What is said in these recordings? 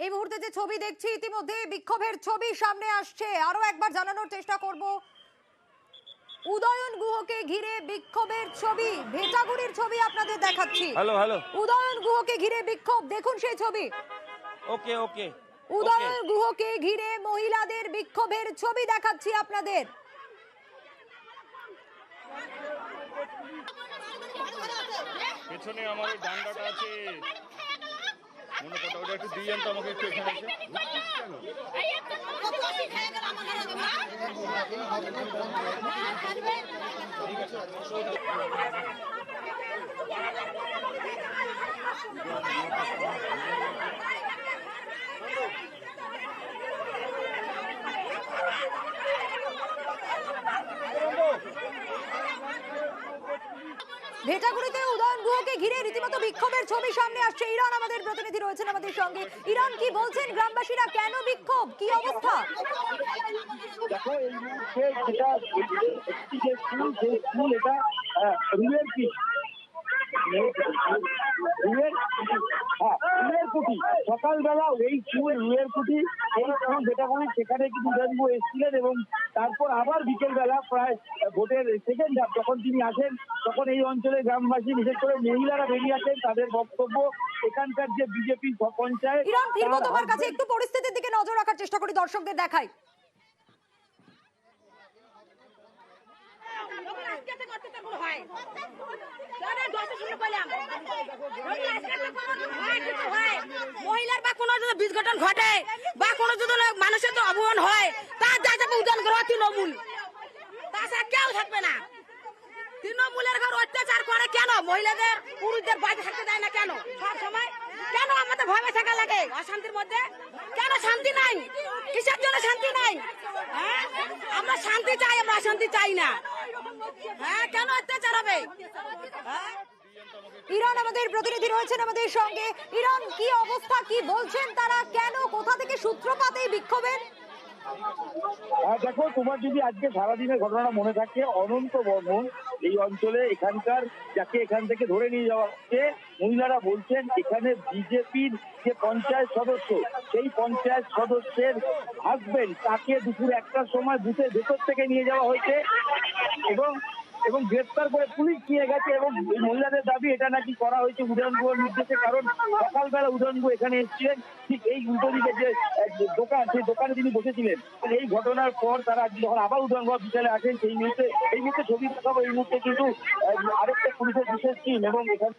এই মুহূর্তে যে ছবি দেখছি ইতিমধ্যে বিক্ষোভের ছবি সামনে আসছে। আরো একবার জানানোর চেষ্টা করব, উদয়ন গুহকে ঘিরে বিক্ষোভের ছবি, ভেটাগুড়ির ছবি আপনাদের দেখাচ্ছি। হ্যালো হ্যালো উদয়ন গুহকে ঘিরে বিক্ষোভ, দেখুন সেই ছবি। ওকে ওকে উদয়ন গুহকে ঘিরে মহিলাদের বিক্ষোভের ছবি দেখাচ্ছি আপনাদের। পেছনে আমার ওই ডান্ডাটা আছে, মনে কথা ওটা একটু দিয়ে তো আমাকে একটু এখানে এসে ভেটাগুড়িতে উদয়ন গুহকে ঘিরে রীতিমতো বিক্ষোভের ছবি সামনে আসছে। ইরান আমাদের প্রতিনিধি রয়েছেন আমাদের সঙ্গে। ইরান, কি বলছেন গ্রামবাসীরা, কেন বিক্ষোভ, কি অবস্থা? দেখো এই মুহূর্তে যেটা একটি যে স্কুল এটা রুয়ের কি রুয়ের কুটি, সকালবেলা এই স্কুল রুয়ের কুটি এই স্কুল যেটা বলি সেখানে কিন্তু উদয়নবু এসেছিলেন এবং তারপর আবার বিকেলবেলা প্রায় ভোটের সেকেন্ড হাফ যখন তিনি আসেন তখন এই অঞ্চলের গ্রামবাসী বিশেষ করে মহিলারা বেরিয়ে আসেন। তাদের বক্তব্য এখানকার যে বিজেপি পঞ্চায়েত। ইরান, ফিরবো তোমার কাছে, একটু পরিস্থিতির দিকে নজর রাখার চেষ্টা করি, দর্শকদের দেখাই। মহিলার বা কোনো যদি বিঘটন ঘটে বা কোনো যদি মানুষের তো অবমান হয় তার যা যাবে উদান করা তৃণমূল, তাছাড়া কেউ থাকবে না। তৃণমূলের ঘর অত্যাচার করে কেন? মহিলাদের পুরুষদের বাইরে থাকতে দেয় না কেন? সব সময় কেন আমাদের ভয় থাকা লাগে অশান্তির মধ্যে? কেন শান্তি নাই? কিসের জন্য শান্তি নাই? হ্যাঁ, আমরা শান্তি চাই, আমরা অশান্তি চাই না। হ্যাঁ, কেন অত্যাচার হবে? ইরান আমাদের প্রতিনিধি রয়েছেন আমাদের সঙ্গে। ইরান, কি অবস্থা, কি বলছেন তারা, কেন, কোথা থেকে সূত্রপাত এই বিক্ষোভের? দেখো, তোমার যদি আজকে সারাদিনের ঘটনাটা মনে থাকে, অনন্ত বর্মন এই অঞ্চলে এখানকার যাকে এখান থেকে ধরে নিয়ে যাওয়া হচ্ছে, মহিলারা বলছেন এখানে বিজেপির যে পঞ্চায়েত সদস্য সেই পঞ্চায়েত সদস্যের হাজবেন্ড তাকে দুপুর 1টার সময় বুথের ভেতর থেকে নিয়ে যাওয়া হয়েছে এবং গ্রেফতার করে পুলিশ নিয়ে গেছে। এবং মহিলাদের দাবি এটা নাকি করা হয়েছে উদয়নগুহর নির্দেশে, কারণ সকালবেলা উদয়নগুহ এখানে এসেছিলেন, ঠিক এই উল্টো দিকে যে দোকান সেই দোকানে তিনি বসেছিলেন। এই ঘটনার পর তারা যখন আবার উদয়নগুহ বিকেলে আসেন এই মুহূর্তে ছবি দেখাবো। এই মুহূর্তে কিন্তু আরেকটা পুলিশের বিশেষ টিম এবং এখানে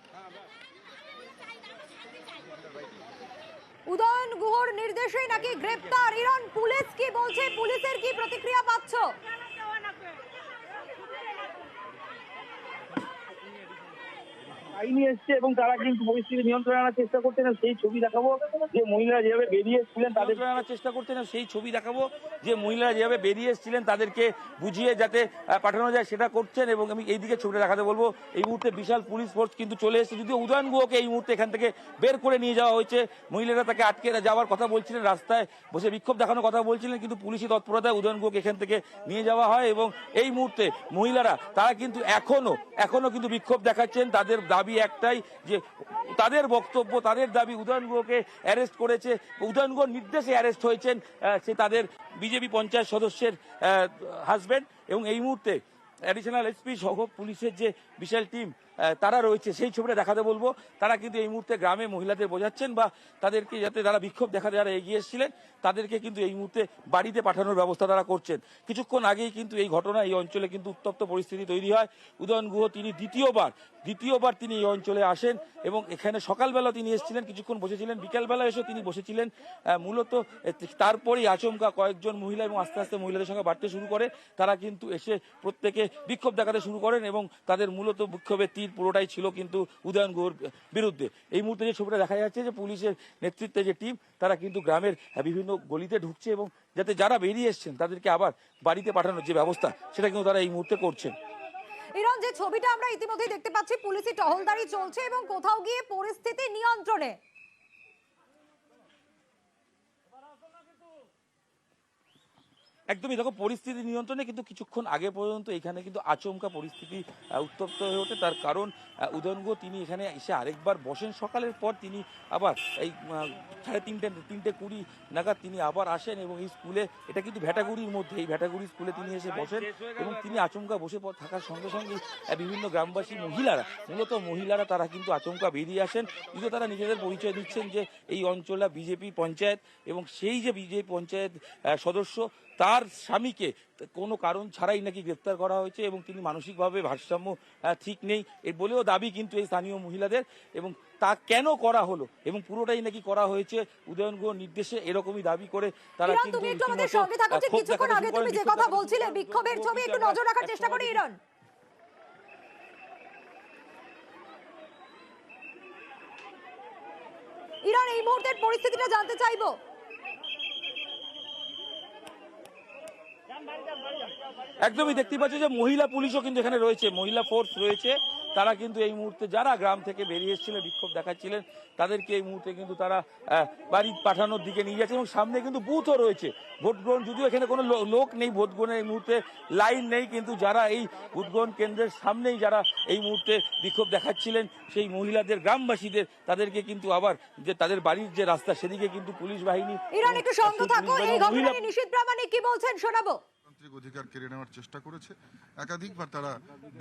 উদয়ন গুহর নির্দেশেই নাকি গ্রেপ্তার। ইরান, পুলিশ কি বলছে, পুলিশের কি প্রতিক্রিয়া পাচ্ছ? আইনি এসছে এবং তারা কিন্তু পরিস্থিতি নিয়ন্ত্রণে আনার চেষ্টা করছেন। সেই ছবি দেখাবো যে মহিলারা যেভাবে বেরিয়ে এসেছিলেন তাদের আনার চেষ্টা করছেন, সেই ছবি দেখাবো যে মহিলারা যেভাবে বেরিয়ে এসেছিলেন তাদেরকে বুঝিয়ে যাতে পাঠানো যায় সেটা করছেন। এবং আমি এইদিকে ছবিটা দেখাতে বলবো, এই মুহূর্তে বিশাল পুলিশ ফোর্স কিন্তু চলে এসেছে। যদিও উদয়ন গুহকে এই মুহূর্তে এখান থেকে বের করে নিয়ে যাওয়া হয়েছে, মহিলারা তাকে আটকে যাওয়ার কথা বলছিলেন, রাস্তায় বসে বিক্ষোভ দেখানোর কথা বলছিলেন, কিন্তু পুলিশি তৎপরতায় উদয়ন গুহকে এখান থেকে নিয়ে যাওয়া হয়। এবং এই মুহূর্তে মহিলারা তারা কিন্তু এখনো কিন্তু বিক্ষোভ দেখাচ্ছেন। তাদের দাবি একটাই, যে তাদের বক্তব্য, তাদের দাবি উদয়ন গুহকে অ্যারেস্ট করেছে, উদয়ন গুহর নির্দেশে অ্যারেস্ট হয়েছেন সে তাদের বিজেপি পঞ্চায়েত সদস্যের হাজবেন্ড। এবং এই মুহূর্তে অ্যাডিশনাল এসপি সহ পুলিশের যে বিশাল টিম তারা রয়েছে, সেই ছবিটা দেখাতে বলবো। তারা কিন্তু এই মুহূর্তে গ্রামে মহিলাদের বোঝাচ্ছেন বা তাদেরকে যাতে যারা বিক্ষোভ দেখাতে যারা এগিয়ে এসেছিলেন তাদেরকে কিন্তু এই মুহূর্তে বাড়িতে পাঠানোর ব্যবস্থা তারা করছেন। কিছুক্ষণ আগেই কিন্তু এই ঘটনা, এই অঞ্চলে কিন্তু উত্তপ্ত পরিস্থিতি তৈরি হয়। উদয়ন গুহ তিনি দ্বিতীয়বার তিনি এই অঞ্চলে আসেন এবং এখানে সকালবেলা তিনি এসেছিলেন, কিছুক্ষণ বসেছিলেন, বিকেলবেলা এসে তিনি বসেছিলেন। মূলত তারপরেই আচমকা কয়েকজন মহিলা এবং আস্তে আস্তে মহিলাদের সঙ্গে বাড়তে শুরু করে। তারা কিন্তু এসে প্রত্যেকে বিক্ষোভ দেখাতে শুরু করেন এবং তাদের মূলত বিক্ষোভের তীর পুরোটাই ছিল কিন্তু উদয়ন গুহর বিরুদ্ধে। এই মুহূর্তে যে ছবিটা দেখা যাচ্ছে যে পুলিশের নেতৃত্বে যে টিম তারা কিন্তু গ্রামের বিভিন্ন গলিতে ঢুকছে এবং যাতে যারা বেরিয়ে এসছেন তাদেরকে আবার বাড়িতে পাঠানোর যে ব্যবস্থা সেটা কিন্তু তারা এই মুহূর্তে করছেন। ইরান, যে ছবিটা আমরা ইতিমধ্যেই দেখতে পাচ্ছি, পুলিশি টহলদারি চলছে এবং কোথাও গিয়ে পরিস্থিতি নিয়ন্ত্রণে। একদমই, দেখো পরিস্থিতি নিয়ন্ত্রণে, কিন্তু কিছুক্ষণ আগে পর্যন্ত এখানে কিন্তু আচমকা পরিস্থিতি উত্তপ্ত হয়ে ওঠে। তার কারণ উদয়ন গুহ তিনি এখানে এসে আরেকবার বসেন সকালের পর, তিনি আবার এই 3:30 নাগাদ তিনি আবার আসেন এবং এই স্কুলে, এটা কিন্তু ভ্যাটাগুড়ির মধ্যে, এই ভ্যাটাগুড়ি স্কুলে তিনি এসে বসেন এবং তিনি আচমকা বসে থাকার সঙ্গে সঙ্গে বিভিন্ন গ্রামবাসী মূলত মহিলারা তারা কিন্তু আচমকা বেরিয়ে আসেন। কিন্তু তারা নিজেদের পরিচয় দিচ্ছেন যে এই অঞ্চলটা বিজেপি পঞ্চায়েত এবং সেই যে বিজেপি পঞ্চায়েত সদস্য তার স্বামীকে কোনো কারণ ছাড়াই নাকি গ্রেপ্তার করা হয়েছে এবং তিনি মানসিকভাবে ভারসাম্য ঠিক নেই এ বলেও দাবি কিন্তু এই স্থানীয় মহিলাদের। এবং তা কেন করা হলো এবং পুরোটাই নাকি করা হয়েছে উদয়ন গুহর নির্দেশে, এরকমই দাবি করে তারা ইরান, কিন্তু তুমি একটু আমাদের সঙ্গে থাকো। ঠিক কিছুক্ষণ আগে তুমি যে কথা বলছিলে বিক্ষোভের ছবি, একটু নজর রাখার চেষ্টা করি ইরান। ইরান, এই মুহূর্তের পরিস্থিতিটা জানতে চাইবো। একদমই দেখতে পাচ্ছি যে মহিলা পুলিশও কিন্তু এখানে রয়েছে, মহিলা ফোর্স রয়েছে। তারা কিন্তু এই মুহূর্তে যারা গ্রাম থেকে বেরিয়ে এসেছিলেন, বিক্ষোভ দেখাচ্ছিলেন, তাদেরকে এই মুহূর্তে কিন্তু তারা বাড়ি পাঠানোর দিকে নিয়ে যাচ্ছে এবং সামনে কিন্তু বুথও রয়েছে ভোট গ্রহণ। যদিও এখানে কোনো লোক নেই ভোট গ্রহণের, এই মুহূর্তে লাইন নেই, কিন্তু যারা এই ভোট গ্রহণ কেন্দ্রের সামনেই যারা এই মুহূর্তে বিক্ষোভ দেখাচ্ছিলেন সেই মহিলাদের, গ্রামবাসীদের, তাদেরকে কিন্তু আবার যে তাদের বাড়ির যে রাস্তা সেদিকে কিন্তু পুলিশ বাহিনী। ইরান, একটু সঙ্গে থাকো। এই ঘটনায় নিশীথ প্রামাণিক কি বলছেন শোনাবো। অধিকার কেড়ে নেওয়ার চেষ্টা করেছে, একাধিকবার তারা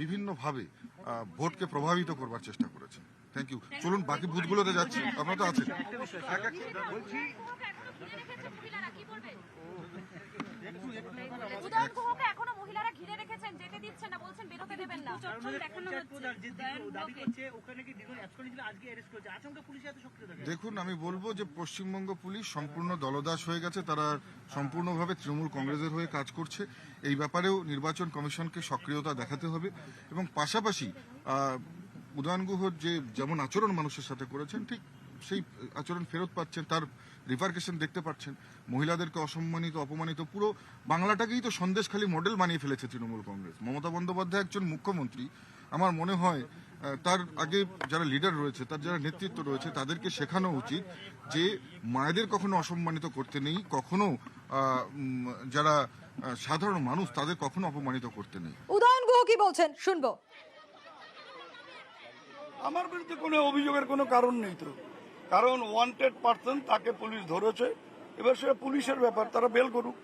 বিভিন্নভাবে ভোটকে প্রভাবিত করবার চেষ্টা করেছে। Thank you. চলুন বাকি বুথগুলোতে যাচ্ছি, আপনারা তো আছেন। উদয়ন গুহকে এখনো মহিলারা ঘিরে রেখেছেন, যেতে দিচ্ছেন না, বলছেন বেরোতে দেবেন না। দেখুন, আমি বলবো যে পশ্চিমবঙ্গ পুলিশ সম্পূর্ণ দলদাস হয়ে গেছে, তারা সম্পূর্ণভাবে তৃণমূল কংগ্রেসের হয়ে কাজ করছে। এই ব্যাপারেও নির্বাচন কমিশনকে সক্রিয়তা দেখাতে হবে এবং পাশাপাশি উদয়ন গুহর যে যেমন আচরণ মানুষের সাথে করেছেন, ঠিক সেই আচরণ ফেরত পাচ্ছেন, তার রিপারকেশন দেখতে পাচ্ছেন। মহিলাদেরকে অসম্মানিত, অপমানিত, পুরো বাংলাটাকেই তো সন্দেশখালী মডেল বানিয়ে ফেলেছে তৃণমূল কংগ্রেস। মমতা বন্দ্যোপাধ্যায় একজন মুখ্যমন্ত্রী, আমার মনে হয় তার আগে যারা লিডার রয়েছে, তার যারা নেতৃত্ব রয়েছে, তাদেরকে শেখানো উচিত যে মায়েদের কখনো অসম্মানিত করতে নেই, কখনো যারা সাধারণ মানুষ তাদের কখনো অপমানিত করতে নেই। উদয়ন গুহ কি বলছেন শুনবো। আমার বিরুদ্ধে কোনো অভিযোগের কোনো কারণ নেই তো, কারণ ওয়ান্টেড পারসন, তাকে পুলিশ ধরেছে, এবার সেটা পুলিশের ব্যাপার, তারা বেল করুক।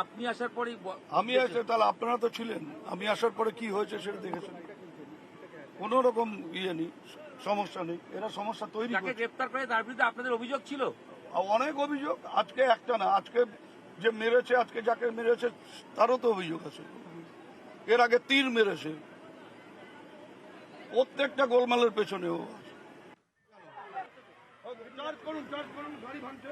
আপনি আসার পরেই আমি এসে, তাহলে আপনারা তো ছিলেন, আমি আসার পরে কি হয়েছে সেটা দেখেছেন। কোন রকম ইয়ে নেই, সমস্যা নেই, এরা সমস্যা তৈরি যাকে করছে। গ্রেপ্তার করে তার বিরুদ্ধে আপনাদের অভিযোগ ছিল? অনেক অভিযোগ, আজকে একটা না, আজকে যে মেরেছে, আজকে যাকে মেরেছে তারও তো অভিযোগ আছে। এর আগে তীর মেরেছে, প্রত্যেকটা গোলমালের পেছনেও আছে। চার্জ করুন, গাড়ি ভাঙছে।